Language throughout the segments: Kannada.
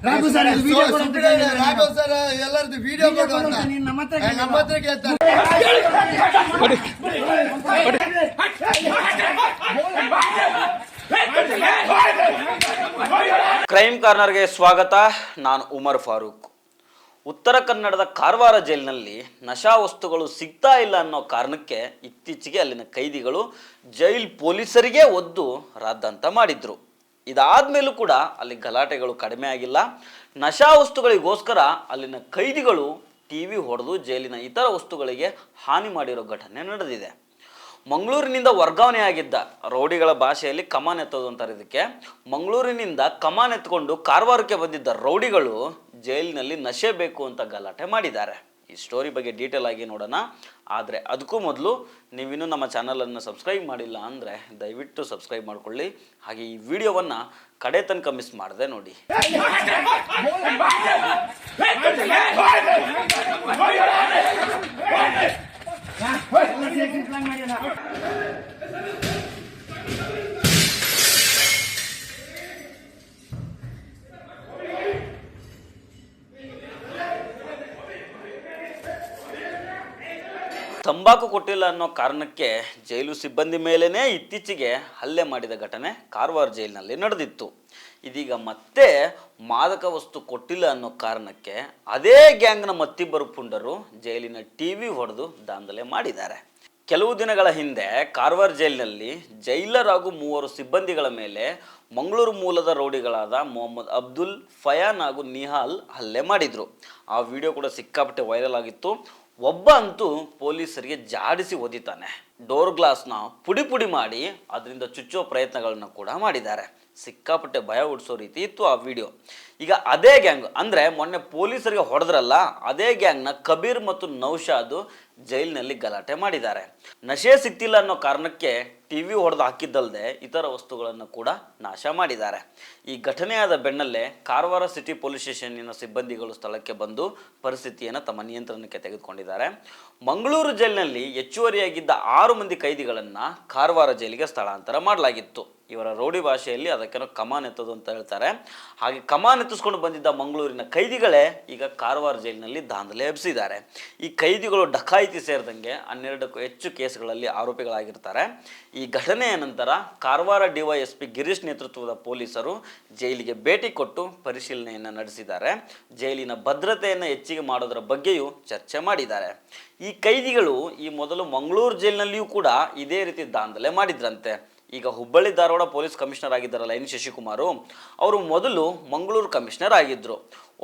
ರಾಘು ಸರ್ ರಾಘವ್ ಸರ್ ಎಲ್ಲರದ್ದು ವಿಡಿಯೋ ಕೊಡು ಅಂತ ನಮ್ಮ ಹತ್ರ ಕೇಳ್ತಾರೆ. ಕ್ರೈಮ್ ಕಾರ್ನರ್ಗೆ ಸ್ವಾಗತ. ನಾನು ಉಮರ್ ಫಾರೂಕ್. ಉತ್ತರ ಕನ್ನಡದ ಕಾರವಾರ ಜೈಲಿನಲ್ಲಿ ನಶಾ ವಸ್ತುಗಳು ಸಿಗ್ತಾ ಇಲ್ಲ ಅನ್ನೋ ಕಾರಣಕ್ಕೆ ಇತ್ತೀಚೆಗೆ ಅಲ್ಲಿನ ಕೈದಿಗಳು ಜೈಲ್ ಪೊಲೀಸರಿಗೆ ಒದ್ದು ರಾದ್ದಾಂತ ಮಾಡಿದ್ರು. ಇದಾದ್ಮೇಲೂ ಕೂಡ ಅಲ್ಲಿ ಗಲಾಟೆಗಳು ಕಡಿಮೆ ಆಗಿಲ್ಲ. ನಶಾ ವಸ್ತುಗಳಿಗೋಸ್ಕರ ಅಲ್ಲಿನ ಕೈದಿಗಳು ಟಿವಿ ಹೊಡೆದು ಜೈಲಿನ ಇತರ ವಸ್ತುಗಳಿಗೆ ಹಾನಿ ಮಾಡಿರೋ ಘಟನೆ ನಡೆದಿದೆ. ಮಂಗಳೂರಿನಿಂದ ವರ್ಗಾವಣೆಯಾಗಿದ್ದ ರೌಡಿಗಳ ಭಾಷೆಯಲ್ಲಿ ಕಮಾನ್ ಎತ್ತೋದು ಅಂತಾರೆ ಇದಕ್ಕೆ. ಮಂಗಳೂರಿನಿಂದ ಕಮಾನ್ ಎತ್ಕೊಂಡು ಕಾರವಾರಕ್ಕೆ ಬಂದಿದ್ದ ರೌಡಿಗಳು ಜೈಲಿನಲ್ಲಿ ನಶೆ ಬೇಕು ಅಂತ ಗಲಾಟೆ ಮಾಡಿದ್ದಾರೆ. ಈ ಸ್ಟೋರಿ ಬಗ್ಗೆ ಡೀಟೇಲ್ ಆಗಿ ನೋಡೋಣ. ಆದರೆ ಅದಕ್ಕೂ ಮೊದಲು ನೀವಿನ್ನೂ ನಮ್ಮ ಚಾನಲನ್ನು ಸಬ್ಸ್ಕ್ರೈಬ್ ಮಾಡಿಲ್ಲ ಅಂದರೆ ದಯವಿಟ್ಟು ಸಬ್ಸ್ಕ್ರೈಬ್ ಮಾಡಿಕೊಳ್ಳಿ. ಹಾಗೆ ಈ ವಿಡಿಯೋವನ್ನು ಕಡೆ ತನಕ ಮಿಸ್ ಮಾಡದೆ ನೋಡಿ. ತಂಬಾಕು ಕೊಟ್ಟಿಲ್ಲ ಅನ್ನೋ ಕಾರಣಕ್ಕೆ ಜೈಲು ಸಿಬ್ಬಂದಿ ಮೇಲೇನೆ ಇತ್ತೀಚೆಗೆ ಹಲ್ಲೆ ಮಾಡಿದ ಘಟನೆ ಕಾರವಾರ ಜೈಲಿನಲ್ಲಿ ನಡೆದಿತ್ತು. ಇದೀಗ ಮತ್ತೆ ಮಾದಕ ವಸ್ತು ಕೊಟ್ಟಿಲ್ಲ ಅನ್ನೋ ಕಾರಣಕ್ಕೆ ಅದೇ ಗ್ಯಾಂಗ್ನ ಮತ್ತಿಬ್ಬರು ಪುಂಡರು ಜೈಲಿನ ಟಿವಿ ಹೊಡೆದು ದಾಂಧಲೆ ಮಾಡಿದ್ದಾರೆ. ಕೆಲವು ದಿನಗಳ ಹಿಂದೆ ಕಾರವಾರ ಜೈಲಿನಲ್ಲಿ ಜೈಲರ್ ಹಾಗೂ 3 ಸಿಬ್ಬಂದಿಗಳ ಮೇಲೆ ಮಂಗಳೂರು ಮೂಲದ ರೌಡಿಗಳಾದ ಮೊಹಮ್ಮದ್ ಅಬ್ದುಲ್, ಫಯಾನ್ ಹಾಗೂ ನಿಹಾಲ್ ಹಲ್ಲೆ ಮಾಡಿದ್ರು. ಆ ವಿಡಿಯೋ ಕೂಡ ಸಿಕ್ಕಾಪಟ್ಟೆ ವೈರಲ್ ಆಗಿತ್ತು. ಒಬ್ಬ ಅಂತೂ ಪೊಲೀಸರಿಗೆ ಜಾಡಿಸಿ ಒದಿತಾನೆ. ಡೋರ್ ಗ್ಲಾಸ್ನ ಪುಡಿ ಪುಡಿ ಮಾಡಿ ಅದರಿಂದ ಚುಚ್ಚೋ ಪ್ರಯತ್ನಗಳನ್ನು ಕೂಡ ಮಾಡಿದ್ದಾರೆ. ಸಿಕ್ಕಾಪಟ್ಟೆ ಭಯ ಹುಟ್ಟಿಸೋ ರೀತಿ ಇತ್ತು ಆ ವಿಡಿಯೋ. ಈಗ ಅದೇ ಗ್ಯಾಂಗ್ ಅಂದರೆ ಮೊನ್ನೆ ಪೊಲೀಸರಿಗೆ ಹೊಡೆದ್ರಲ್ಲ, ಅದೇ ಗ್ಯಾಂಗ್ನ ಕಬೀರ್ ಮತ್ತು ನೌಶಾದ್ ಜೈಲಿನಲ್ಲಿ ಗಲಾಟೆ ಮಾಡಿದ್ದಾರೆ. ನಶೆ ಸಿಗ್ತಿಲ್ಲ ಅನ್ನೋ ಕಾರಣಕ್ಕೆ ಟಿವಿ ಹೊಡೆದು ಹಾಕಿದ್ದಲ್ಲದೆ ಇತರ ವಸ್ತುಗಳನ್ನು ಕೂಡ ನಾಶ ಮಾಡಿದ್ದಾರೆ. ಈ ಘಟನೆಯಾದ ಬೆನ್ನಲ್ಲೇ ಕಾರವಾರ ಸಿಟಿ ಪೊಲೀಸ್ ಸ್ಟೇಷನ್ನಿನ ಸಿಬ್ಬಂದಿಗಳು ಸ್ಥಳಕ್ಕೆ ಬಂದು ಪರಿಸ್ಥಿತಿಯನ್ನು ತಮ್ಮ ನಿಯಂತ್ರಣಕ್ಕೆ ತೆಗೆದುಕೊಂಡಿದ್ದಾರೆ. ಮಂಗಳೂರು ಜೈಲಿನಲ್ಲಿ ಹೆಚ್ಚುವರಿಯಾಗಿದ್ದ 6 ಮಂದಿ ಕೈದಿಗಳನ್ನು ಕಾರವಾರ ಜೈಲಿಗೆ ಸ್ಥಳಾಂತರ ಮಾಡಲಾಗಿತ್ತು. ಇವರ ರೌಡಿ ಭಾಷೆಯಲ್ಲಿ ಅದಕ್ಕೇನೋ ಕಮಾನ್ ಎತ್ತೋದು ಅಂತ ಹೇಳ್ತಾರೆ. ಹಾಗೆ ಕಮಾನ್ ಎತ್ತಿಸ್ಕೊಂಡು ಬಂದಿದ್ದ ಮಂಗಳೂರಿನ ಕೈದಿಗಳೇ ಈಗ ಕಾರವಾರ ಜೈಲಿನಲ್ಲಿ ದಾಂಧಲೆ ಎಬ್ಬಿಸಿದ್ದಾರೆ. ಈ ಕೈದಿಗಳು ಡಕಾಯಿತಿ ಸೇರಿದಂಗೆ 12ಕ್ಕೂ ಹೆಚ್ಚು ಕೇಸ್ಗಳಲ್ಲಿ ಆರೋಪಿಗಳಾಗಿರ್ತಾರೆ. ಈ ಘಟನೆಯ ನಂತರ ಕಾರವಾರ ಡಿವೈಎಸ್ಪಿ ಗಿರೀಶ್ ನೇತೃತ್ವದ ಪೊಲೀಸರು ಜೈಲಿಗೆ ಭೇಟಿ ಕೊಟ್ಟು ಪರಿಶೀಲನೆಯನ್ನು ನಡೆಸಿದ್ದಾರೆ. ಜೈಲಿನ ಭದ್ರತೆಯನ್ನು ಹೆಚ್ಚಿಗೆ ಮಾಡೋದರ ಬಗ್ಗೆಯೂ ಚರ್ಚೆ ಮಾಡಿದ್ದಾರೆ. ಈ ಕೈದಿಗಳು ಈ ಮೊದಲು ಮಂಗಳೂರು ಜೈಲಿನಲ್ಲಿಯೂ ಕೂಡ ಇದೇ ರೀತಿ ದಾಂಧಲೆ ಮಾಡಿದ್ರಂತೆ. ಈಗ ಹುಬ್ಬಳ್ಳಿ ಧಾರವಾಡ ಪೊಲೀಸ್ ಕಮಿಷನರ್ ಆಗಿದ್ದಾರಲ್ಲ ಎನ್ ಶಶಿಕುಮಾರ್, ಅವರು ಮೊದಲು ಮಂಗಳೂರು ಕಮಿಷನರ್ ಆಗಿದ್ದರು.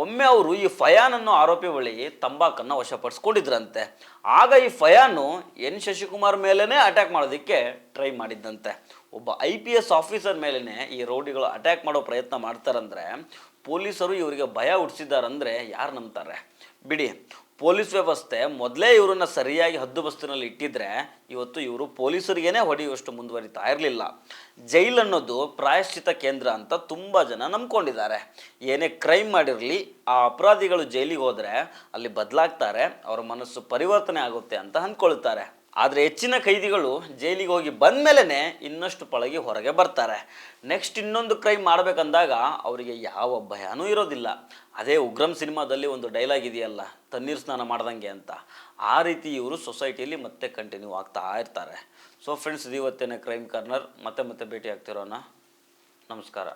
ಒಮ್ಮೆ ಅವರು ಈ ಫಯಾನ್ ಅನ್ನೋ ಆರೋಪಿ ಬಳಿ ತಂಬಾಕನ್ನು ವಶಪಡಿಸ್ಕೊಂಡಿದ್ರಂತೆ. ಆಗ ಈ ಫಯಾನು ಎನ್ ಶಶಿಕುಮಾರ್ ಮೇಲೇ ಅಟ್ಯಾಕ್ ಮಾಡೋದಕ್ಕೆ ಟ್ರೈ ಮಾಡಿದ್ದಂತೆ. ಒಬ್ಬ IPS ಆಫೀಸರ್ ಮೇಲೇ ಈ ರೌಡಿಗಳು ಅಟ್ಯಾಕ್ ಮಾಡೋ ಪ್ರಯತ್ನ ಮಾಡ್ತಾರಂದ್ರೆ ಪೊಲೀಸರು ಇವರಿಗೆ ಭಯ ಹುಟ್ಟಿಸಿದ್ದಾರಂದ್ರೆ ಯಾರು ನಂಬ್ತಾರೆ ಬಿಡಿ. ಪೊಲೀಸ್ ವ್ಯವಸ್ಥೆ ಮೊದಲೇ ಇವರನ್ನ ಸರಿಯಾಗಿ ಹದ್ದುಬಸ್ತಿನಲ್ಲಿ ಇಟ್ಟಿದ್ರೆ ಇವತ್ತು ಇವರು ಪೊಲೀಸರಿಗೇನೆ ಹೊಡೆಯುವಷ್ಟು ಮುಂದುವರಿತಾ ಇರಲಿಲ್ಲ. ಜೈಲ್ ಅನ್ನೋದು ಪ್ರಾಯಶ್ಚಿತ ಕೇಂದ್ರ ಅಂತ ತುಂಬ ಜನ ನಂಬ್ಕೊಂಡಿದ್ದಾರೆ. ಏನೇ ಕ್ರೈಮ್ ಮಾಡಿರಲಿ ಆ ಅಪರಾಧಿಗಳು ಜೈಲಿಗೆ ಹೋದರೆ ಅಲ್ಲಿ ಬದಲಾಗ್ತಾರೆ, ಅವರ ಮನಸ್ಸು ಪರಿವರ್ತನೆ ಆಗುತ್ತೆ ಅಂತ ಅಂದ್ಕೊಳ್ತಾರೆ. ಆದರೆ ಹೆಚ್ಚಿನ ಕೈದಿಗಳು ಜೈಲಿಗೆ ಹೋಗಿ ಬಂದ ಮೇಲೇ ಇನ್ನಷ್ಟು ಪಳಗಿ ಹೊರಗೆ ಬರ್ತಾರೆ. ನೆಕ್ಸ್ಟ್ ಇನ್ನೊಂದು ಕ್ರೈಮ್ ಮಾಡಬೇಕಂದಾಗ ಅವರಿಗೆ ಯಾವ ಭಯನೂ ಇರೋದಿಲ್ಲ. ಅದೇ ಉಗ್ರಂ ಸಿನಿಮಾದಲ್ಲಿ ಒಂದು ಡೈಲಾಗ್ ಇದೆಯಲ್ಲ, ತಣ್ಣೀರು ಸ್ನಾನ ಮಾಡ್ದಂಗೆ ಅಂತ. ಆ ರೀತಿ ಇವರು ಸೊಸೈಟಿಯಲ್ಲಿ ಮತ್ತೆ ಕಂಟಿನ್ಯೂ ಆಗ್ತಾ ಇರ್ತಾರೆ. ಸೊ ಫ್ರೆಂಡ್ಸ್, ಇದು ಇವತ್ತಿನ ಕ್ರೈಮ್ ಕಾರ್ನರ್. ಮತ್ತೆ ಭೇಟಿ ಆಗ್ತಿರೋಣ. ನಮಸ್ಕಾರ.